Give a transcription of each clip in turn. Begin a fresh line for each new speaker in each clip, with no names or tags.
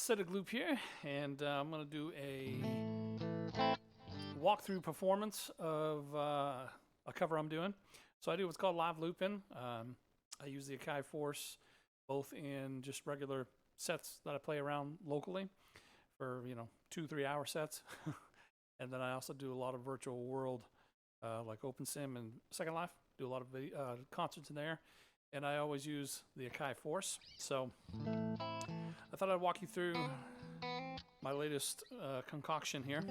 Acidicloop here, and I'm going to do a walkthrough performance of a cover I'm doing. So I do what's called live looping. I use the Akai Force both in just regular sets that I play around locally for 2-3 hour sets, and then I also do a lot of virtual world like OpenSim and Second Life. Do a lot of concerts in there, and I always use the Akai Force. So I thought I'd walk you through my latest concoction here.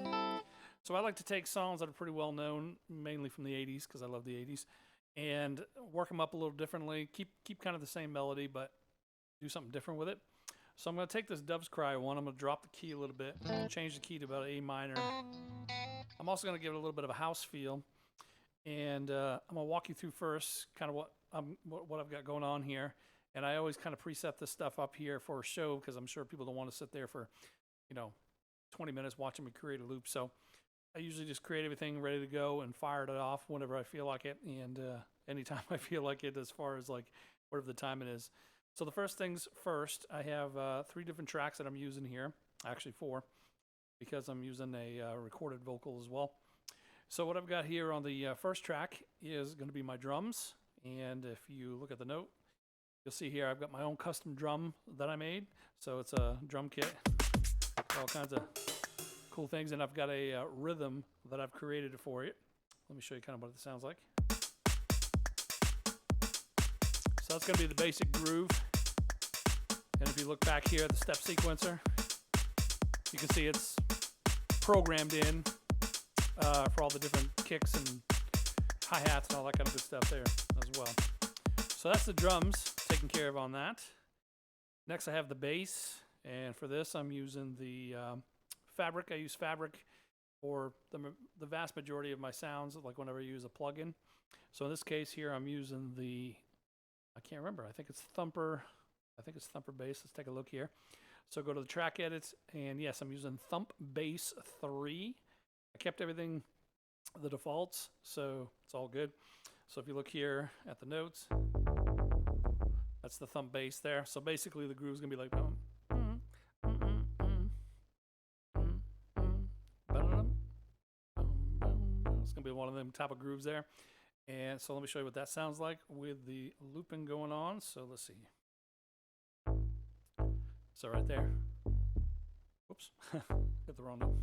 So I like to take songs that are pretty well known, mainly from the 80s, because I love the 80s, and work them up a little differently. Keep kind of the same melody, but do something different with it. So I'm going to take this Dove's Cry one. I'm going to drop the key a little bit, change the key to about A minor. I'm also going to give it a little bit of a house feel, and I'm going to walk you through first kind of what I've got going on here. And I always kind of preset this stuff up here for a show because I'm sure people don't want to sit there for 20 minutes watching me create a loop. So I usually just create everything ready to go and fire it off whenever I feel like it, and anytime I feel like it, as far as like whatever the time it is. So the first things first, I have 3 different tracks that I'm using here, actually 4, because I'm using a recorded vocal as well. So what I've got here on the first track is going to be my drums, and if you look at the note, you'll see here I've got my own custom drum that I made. So it's a drum kit, all kinds of cool things, and I've got a rhythm that I've created for it. Let me show you kind of what it sounds like. So that's going to be the basic groove. And if you look back here at the step sequencer, you can see it's programmed in for all the different kicks and hi-hats and all that kind of good stuff there as well. So that's the drums taken care of on that. Next I have the bass, and for this I'm using the Fabric. I use Fabric for the vast majority of my sounds, like whenever I use a plugin. So in this case here I'm using I can't remember, I think it's Thumper Bass. Let's take a look here. So go to the track edits, and yes, I'm using Thump Bass 3. I kept everything the defaults, so it's all good. So if you look here at the notes, that's the thump bass there. So basically the groove's gonna be like it's gonna be one of them type of grooves there. And so let me show you what that sounds like with the looping going on. So let's see. So right there. Whoops, got the wrong note.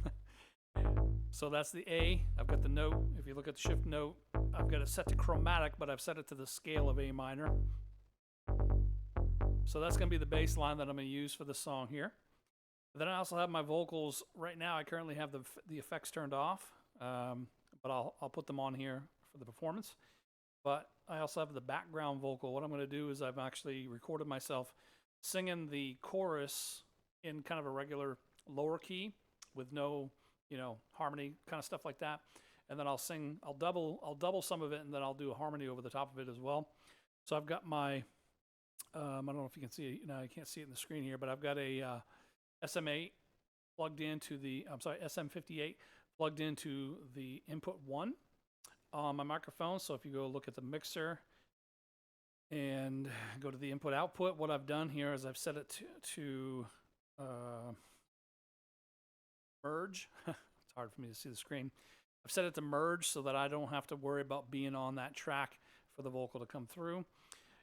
So that's the A. I've got the note. If you look at the shift note, I've got it set to chromatic, but I've set it to the scale of A minor. So that's going to be the bass line that I'm going to use for the song here. Then I also have my vocals. Right now I currently have the effects turned off, but I'll put them on here for the performance. But I also have the background vocal. What I'm going to do is I've actually recorded myself singing the chorus in kind of a regular lower key with no harmony kind of stuff like that, and then I'll double some of it, and then I'll do a harmony over the top of it as well. So I've got my I don't know if you can see it. I can't see it in the screen here, but I've got a SM8 plugged into the SM58 plugged into the input 1 on my microphone. So if you go look at the mixer and go to the input output, what I've done here is I've set it to merge. It's hard for me to see the screen. I've set it to merge so that I don't have to worry about being on that track for the vocal to come through.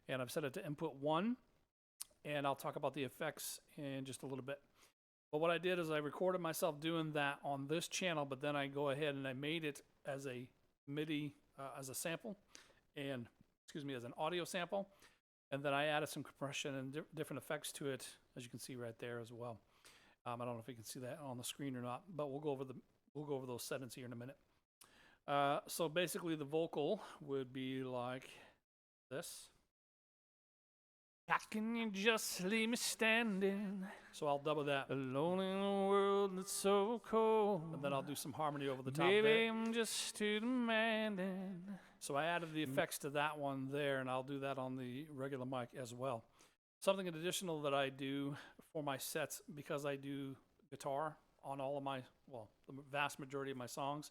And I've set it to input 1, and I'll talk about the effects in just a little bit. But what I did is I recorded myself doing that on this channel, but then I go ahead and I made it as a MIDI, as a sample, and as an audio sample, and then I added some compression and different effects to it, as you can see right there as well. I don't know if you can see that on the screen or not, but we'll go over those settings here in a minute. So basically, the vocal would be like this. How can you just leave me standing? So I'll double that. Alone in a world that's so cold. And then I'll do some harmony over the top of it. Maybe I'm just too demanding. So I added the effects to that one there, and I'll do that on the regular mic as well. Something additional that I do for my sets, because I do guitar on all of my, the vast majority of my songs,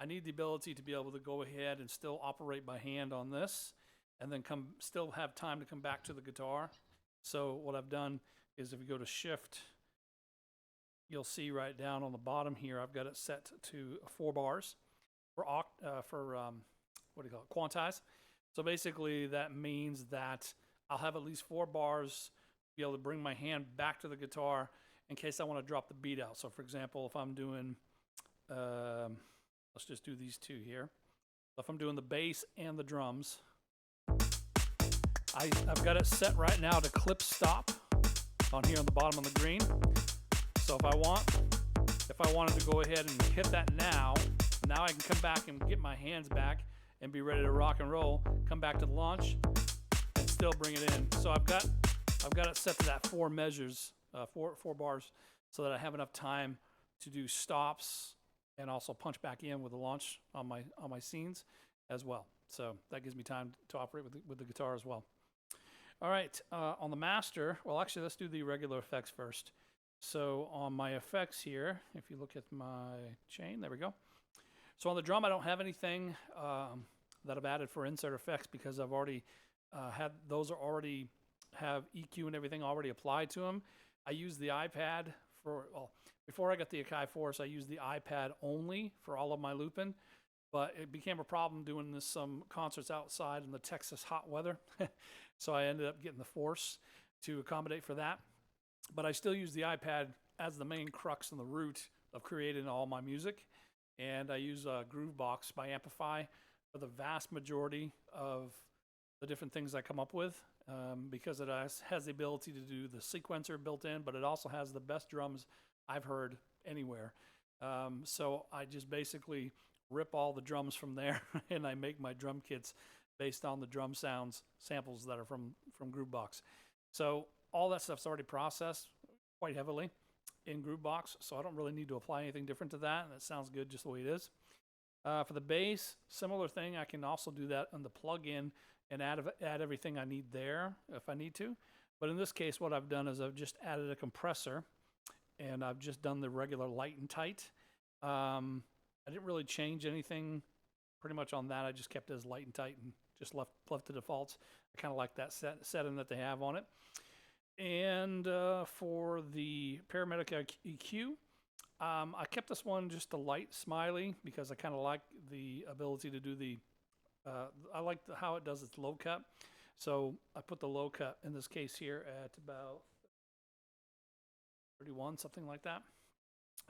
I need the ability to be able to go ahead and still operate by hand on this, and then still have time to come back to the guitar. So what I've done is if you go to shift you'll see right down on the bottom here, I've got it set to 4 bars for what do you call it, quantize. So basically that means that I'll have at least 4 bars to be able to bring my hand back to the guitar in case I want to drop the beat out. So for example, if I'm doing, let's just do these two here. So if I'm doing the bass and the drums, I've got it set right now to clip stop on here on the bottom of the green. So if I wanted to go ahead and hit that now I can come back and get my hands back and be ready to rock and roll, come back to the launch and still bring it in. So I've got it set to that 4 measures, 4 bars, so that I have enough time to do stops and also punch back in with the launch on my scenes as well. So that gives me time to operate with the guitar as well. All right, on the master, well, actually, let's do the regular effects first. So on my effects here, if you look at my chain, there we go. So on the drum, I don't have anything that I've added for insert effects because I've already had those already have EQ and everything already applied to them. I use the iPad before I got the Akai Force, I used the iPad only for all of my looping. But it became a problem doing some concerts outside in the Texas hot weather. So I ended up getting the Force to accommodate for that. But I still use the iPad as the main crux and the root of creating all my music. And I use Groovebox by Amplify for the vast majority of the different things I come up with because it has the ability to do the sequencer built in, but it also has the best drums I've heard anywhere. So I just basically rip all the drums from there and I make my drum kits based on the drum samples that are from Groovebox. So all that stuff's already processed quite heavily in Groovebox, so I don't really need to apply anything different to that, and it sounds good just the way it is. For the bass, similar thing. I can also do that on the plug-in and add everything I need there if I need to. But in this case, what I've done is I've just added a compressor, and I've just done the regular light and tight. I didn't really change anything pretty much on that. I just kept it as light and tight and just left the defaults. I kind of like that setting that they have on it. And for the Paramedic EQ, I kept this one just a light smiley because I kind of like the ability to do I like how it does its low cut. So I put the low cut in this case here at about 31, something like that.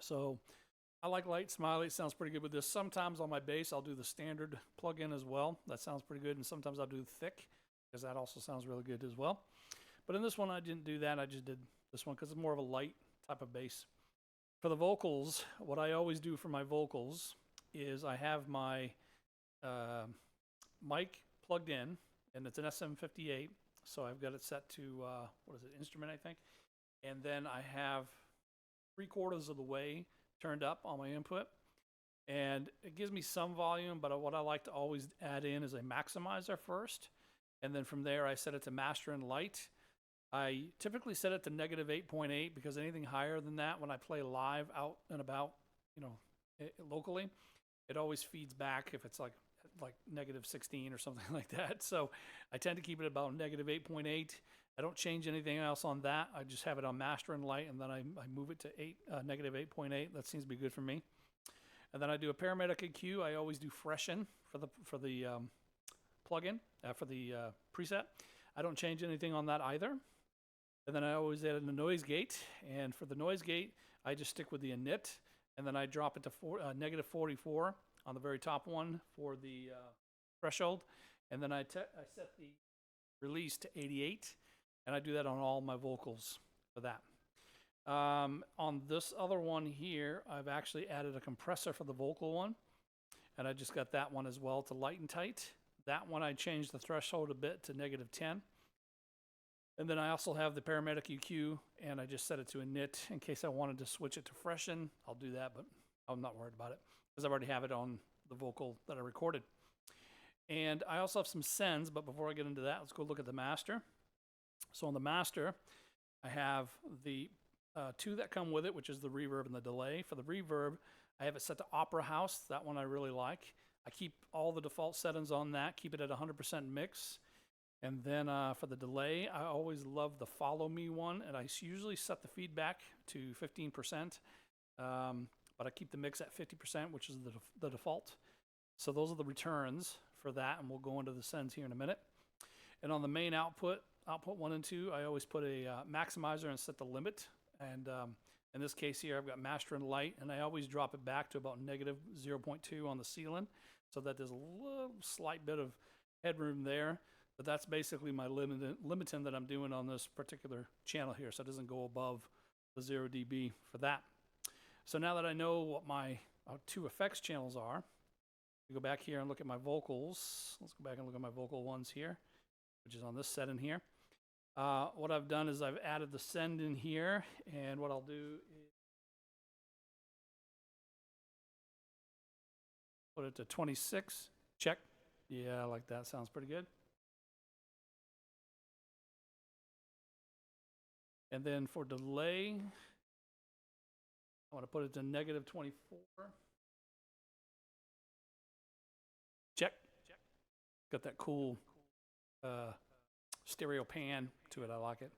So I like light smiley. It sounds pretty good with this. Sometimes on my bass, I'll do the standard plug-in as well. That sounds pretty good. And sometimes I'll do thick because that also sounds really good as well. But in this one, I didn't do that. I just did this one because it's more of a light type of bass. For the vocals, what I always do for my vocals is I have my mic plugged in, and it's an SM58. So I've got it set to, instrument, I think. And then I have 3/4 of the way turned up on my input, and it gives me some volume, but what I like to always add in is a maximizer first, and then from there I set it to master and light. I typically set it to -8.8 because anything higher than that when I play live out and about, locally, it always feeds back if it's like -16 or something like that. So I tend to keep it about -8.8. I don't change anything else on that. I just have it on master and light, and then I move it to -8.8. That seems to be good for me. And then I do a Paramedic EQ. I always do freshen for the plugin for the preset. I don't change anything on that either. And then I always add in the noise gate. And for the noise gate, I just stick with the init, and then I drop it to -44 on the very top one for the threshold. And then I set the release to 88. And I do that on all my vocals for that. On this other one here, I've actually added a compressor for the vocal one. And I just got that one as well to light and tight. That one I changed the threshold a bit to -10. And then I also have the Paramedic EQ, and I just set it to init in case I wanted to switch it to freshen. I'll do that, but I'm not worried about it because I already have it on the vocal that I recorded. And I also have some sends, but before I get into that, let's go look at the master. So on the master, I have the 2 that come with it, which is the reverb and the delay. For the reverb, I have it set to Opera House. That one I really like. I keep all the default settings on that, keep it at 100% mix. And then for the delay, I always love the follow me one, and I usually set the feedback to 15%, but I keep the mix at 50%, which is the default. So those are the returns for that, and we'll go into the sends here in a minute. And on the main output 1 and 2, I always put a maximizer and set the limit. And in this case here, I've got master and light, and I always drop it back to about negative 0.2 on the ceiling, so that there's a little slight bit of headroom there. But that's basically my limiting that I'm doing on this particular channel here, so it doesn't go above the 0 dB for that. So now that I know what my 2 effects channels are, we go back here and look at my vocals. Let's go back and look at my vocal ones here, which is on this set in here. What I've done is I've added the send in here, and what I'll do is put it to 26. Check. Yeah, I like that. Sounds pretty good. And then for delay, I want to put it to negative 24. Check. Got that cool stereo pan to it. I like it.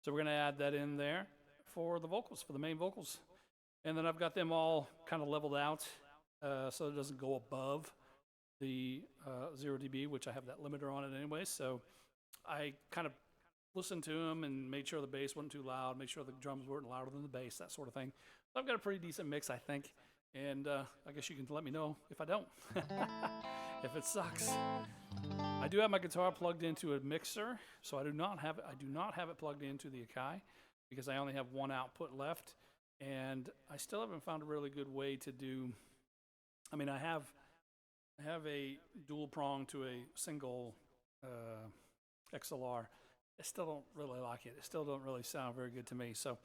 So we're going to add that in there for the vocals, for the main vocals. And then I've got them all kind of leveled out so it doesn't go above the 0 dB, which I have that limiter on it anyway. So I kind of listened to them and made sure the bass wasn't too loud, make sure the drums weren't louder than the bass, that sort of thing. So I've got a pretty decent mix, I think. And I guess you can let me know if I don't, if it sucks. I do have my guitar plugged into a mixer, so I do not have it plugged into the Akai because I only have one output left, and I still haven't found a really good way to do. I mean, I have a dual prong to a single XLR. I still don't really like it. It still don't really sound very good to me. So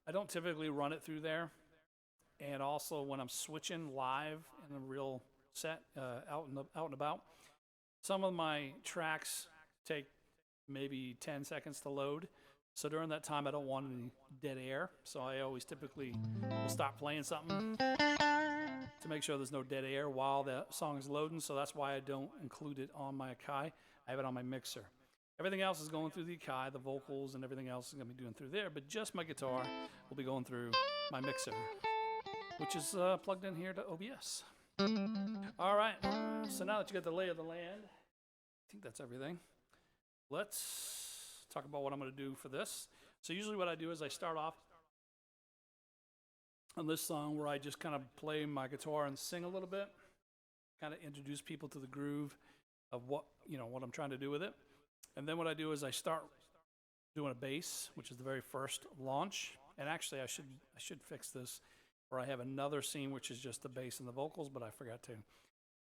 I don't typically run it through there. And also when I'm switching live in a real set out and about, some of my tracks take maybe 10 seconds to load. So during that time, I don't want any dead air. So I always typically will stop playing something to make sure there's no dead air while the song is loading. So that's why I don't include it on my Akai. I have it on my mixer. Everything else is going through the Akai, the vocals and everything else is going to be doing through there. But just my guitar will be going through my mixer, which is plugged in here to OBS. All right, so now that you got the lay of the land, I think that's everything. Let's talk about what I'm going to do for this. So usually what I do is I start off on this song where I just kind of play my guitar and sing a little bit, kind of introduce people to the groove of what I'm trying to do with it. And then what I do is I start doing a bass, which is the very first launch. And actually I should fix this, or I have another scene which is just the bass and the vocals, but I forgot to.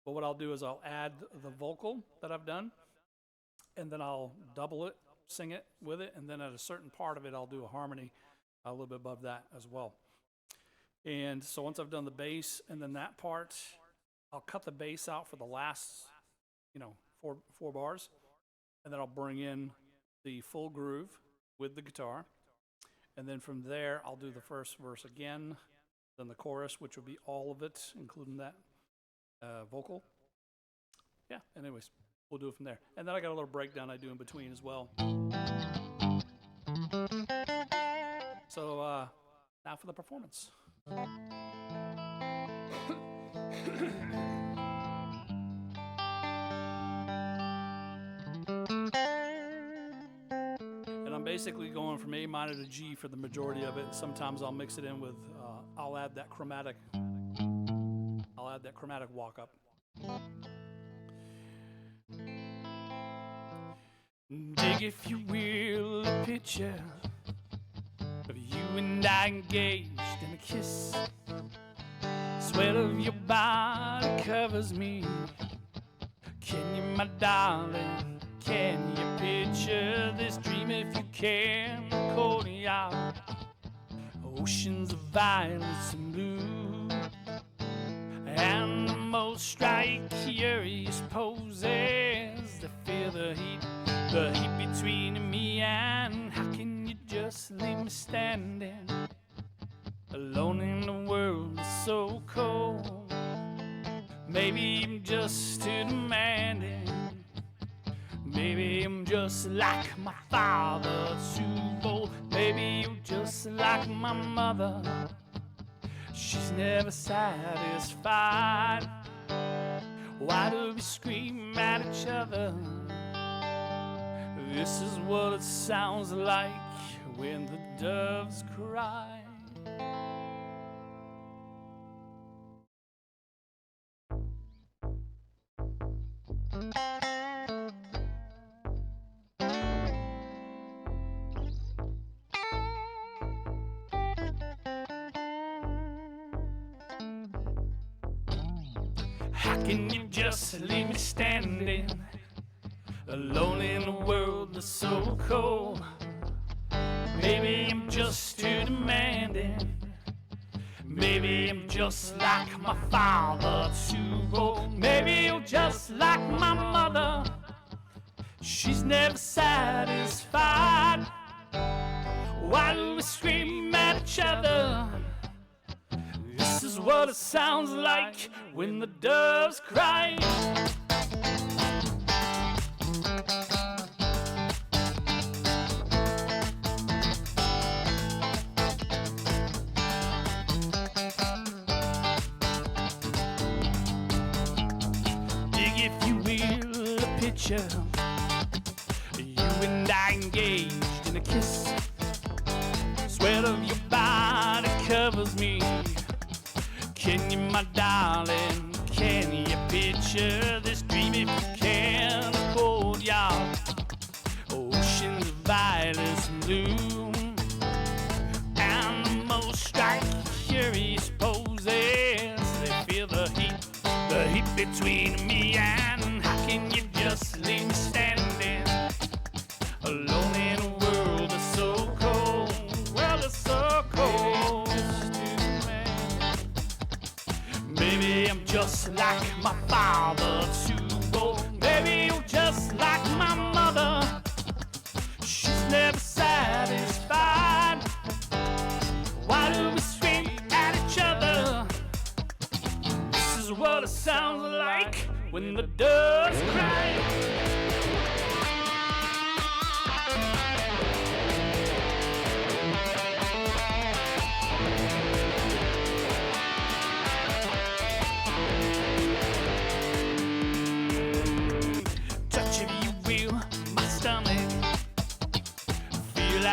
But what I'll do is I'll add the vocal that I've done, and then I'll double it, sing it with it, and then at a certain part of it I'll do a harmony a little bit above that as well. And so once I've done the bass and then that part, I'll cut the bass out for the last, four bars, and then I'll bring in the full groove with the guitar. And then from there, I'll do the first verse again, then the chorus, which will be all of it, including that vocal. Yeah, anyways, we'll do it from there. And then I got a little breakdown I do in between as well. So now for the performance. I'm basically going from A minor to G for the majority of it. Sometimes I'll mix it in with, I'll add that chromatic walk up. Dig, if you will, a picture of you and I engaged in a kiss. Sweat of your body covers me. Can you, my darling? Can you picture this dream if you can? Accordion, oceans of violets and blue, and the most strike curious poses that feel the heat between me and. How can you just leave me standing alone in the world that's so cold? Maybe I'm just too demanding. Maybe Maybe I'm just like my father, too bold. Maybe I'm just like my mother. She's never satisfied. Why do we scream at each other? This is what it sounds like when the doves cry. How can you just leave me standing alone in a world that's so cold? Maybe I'm just too demanding. Maybe I'm just like my father, too bold. Maybe you're just like my mother. She's never satisfied. Why do we scream at each other? This is what it sounds like when the doves cry. Dig, if you will, a picture. You and I engaged in a kiss. Sweat of your body covers me. Can you, my darling, can you picture this dream if you can? A courtyard, oceans of violets and bloom, animals strike curious poses. They feel the heat between me and. How can you just leave me standing alone in a world that's so cold? World that's so cold. Maybe I'm just like my father, too bold. Maybe you're just like my mother. She's never satisfied. Why do we scream at each other? This is what it sounds like when the doves cry.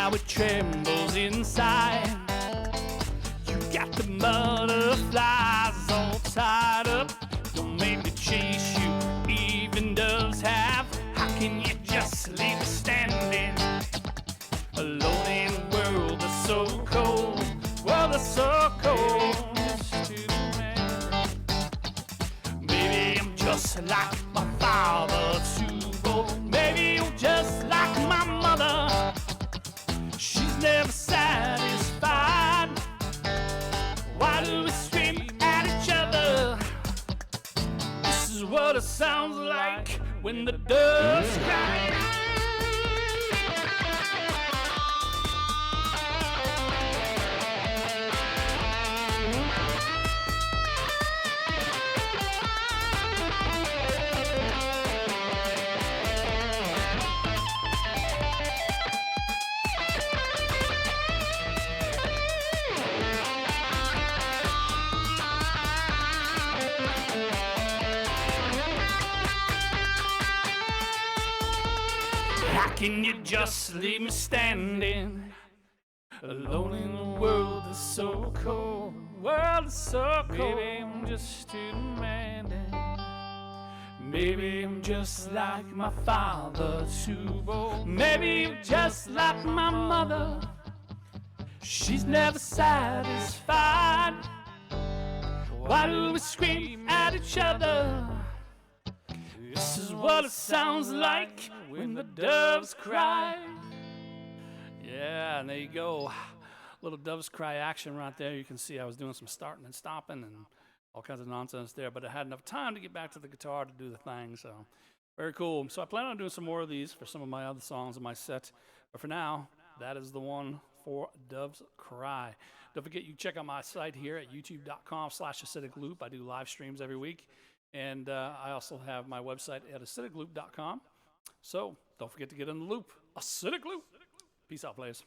How it trembles inside. You got the butterflies all tied up. Don't make me chase you, even doves have. How can you just leave me standing alone in a world that's so cold? World that's so cold. Maybe I'm just like my father, too bold. Maybe you're just like my mother. She's never satisfied. Why do we scream at each other? This is what it sounds like when the doves cry. How can you just leave me standing alone in a world that's so cold? World is so cold. Maybe I'm just too demanding. Maybe I'm just like my father, too bold. Maybe I'm just like my mother. She's never satisfied. Why do we scream at each other? This is what it sounds like when the doves cry. Yeah, and there you go. Little doves cry action right there. You can see I was doing some starting and stopping and all kinds of nonsense there, but I had enough time to get back to the guitar to do the thing, so very cool. So I plan on doing some more of these for some of my other songs in my set, but for now, that is the one for Doves Cry. Don't forget, you check out my site here at youtube.com/Acidicloop. I do live streams every week. And I also have my website at acidicloop.com. So don't forget to get in the loop. Acidicloop. Peace out, players.